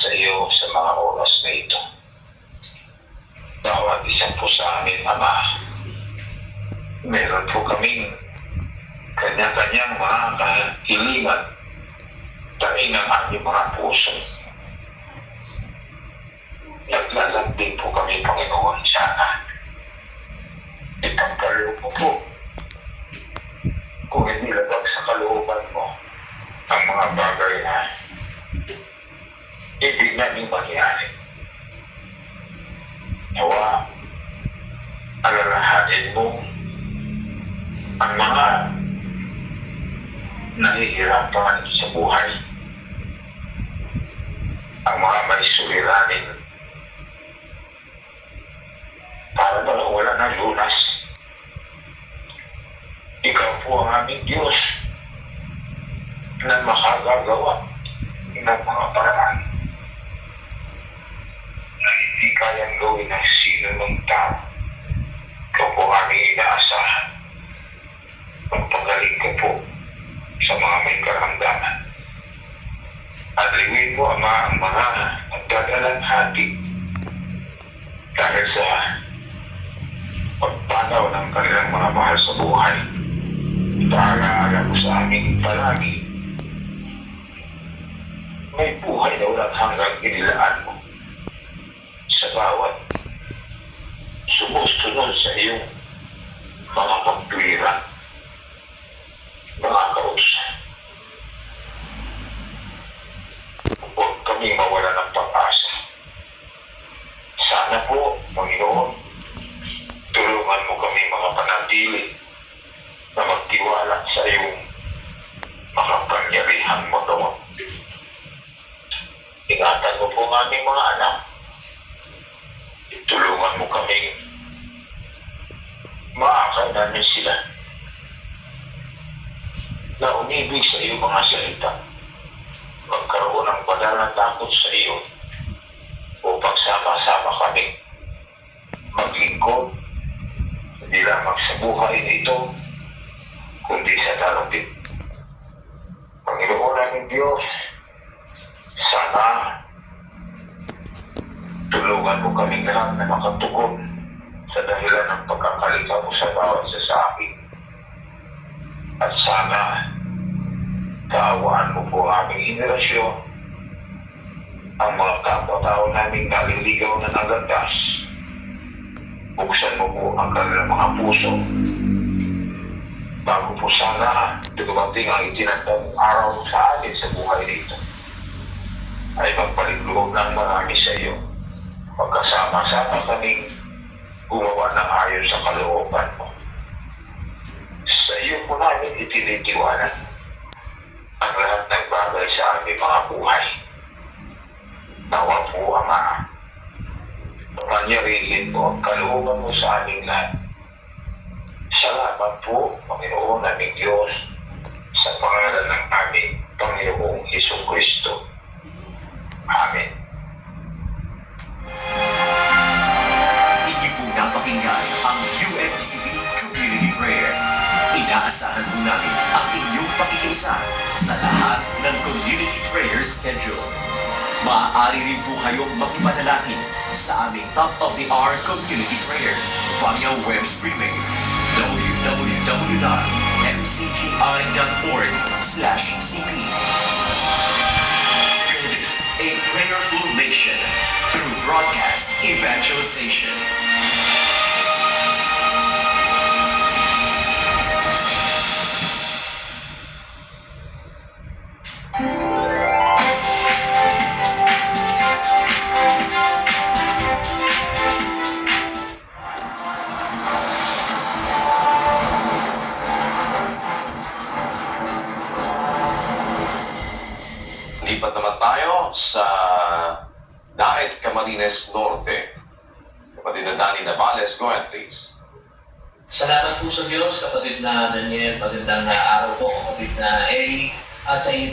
sa iyo sa mga oras na ito. Bawat isang po sa amin, Ama, meron po kaming kanya-kanyang mga kahilingan, tain ng aming mga puso. Naglalambing po kami, Panginoon, sana. Ipagkaloob mo po kung hindi labag sa kalooban mo ang mga bagay na hindi namin mangyari. Nawa, alalahanin mo ang mga nahihirapan sa buhay, ang mga may suliranin, para ba wala ng lunas. Ikaw po ang aming Diyos na makagagawa ng mga paraan na hindi kayang gawin ng sino ng tao. Ikaw po aming inaasahan. Magpagaling ko po sa mga may karamdaman. At liwin mo, Ama, ang mga nagdadalang hati dahil sa pagpanaw ng kanilang mga mahal sa buhay. Ipaalala mo sa amin palagi, may buhay na walang hanggang inilaan mo sa bawat sumusunod sa iyong mga pagtuwira, mga kausap. Huwag kami mawala ng pag-asa. Sana po, Panginoon, tulungan mo kami mga panatili na magtiwala sa iyong makapangyarihang magawa. Ingatan mo po ang aming mga anak. Tulungan mo kami maakay namin sila na umibig sa iyong mga salita, magkaroon ng badal ng takot sa iyo upang sama-sama kami maglingkod hindi lamang sa buhay nito kundi sa darating. Panginoon namin Diyos, sana tulungan mo kaming lahat na makatugon sa dahilan ng pagkakalikaw mo sa bawat isa sa akin. At sana kaawaan mo po aming henerasyon, ang mga kapwa-tao naming naliligaw na nagagas. Buksan mo po ang kanilang mga puso bago po sana dumating ang itinatang araw sa atin sa buhay dito ay magpaligloob ng marami sa iyo. Magkasama-sama kaming gumawa ng ayon sa kalooban mo. Sa iyo po namin itinitiwanan ang lahat ng bagay sa aming mga buhay. Nawa po, Ama, manyarihin po ang kalooban mo sa aming lahat. Salamat po, Panginoon naming Diyos, sa pangalan ng aming Panginoong Jesucristo. Amen. Hindi po napakinggan ang UNTV Community Prayer. Inaasahan po namin ang inyong pakikiisa sa lahat ng community prayer schedule. Maaari rin po kayong makipanalangin sa aming top-of-the-hour community prayer via web streaming www.mcgi.org/cp. Building a prayerful nation through broadcast evangelization. Lipat naman tayo sa Daet, Camarines Norte. Kapatid na Danny Navales, go ahead please. Salamat po sa Diyos, kapatid na Daniel, magandang araw po, kapatid na Eric, at sa inyo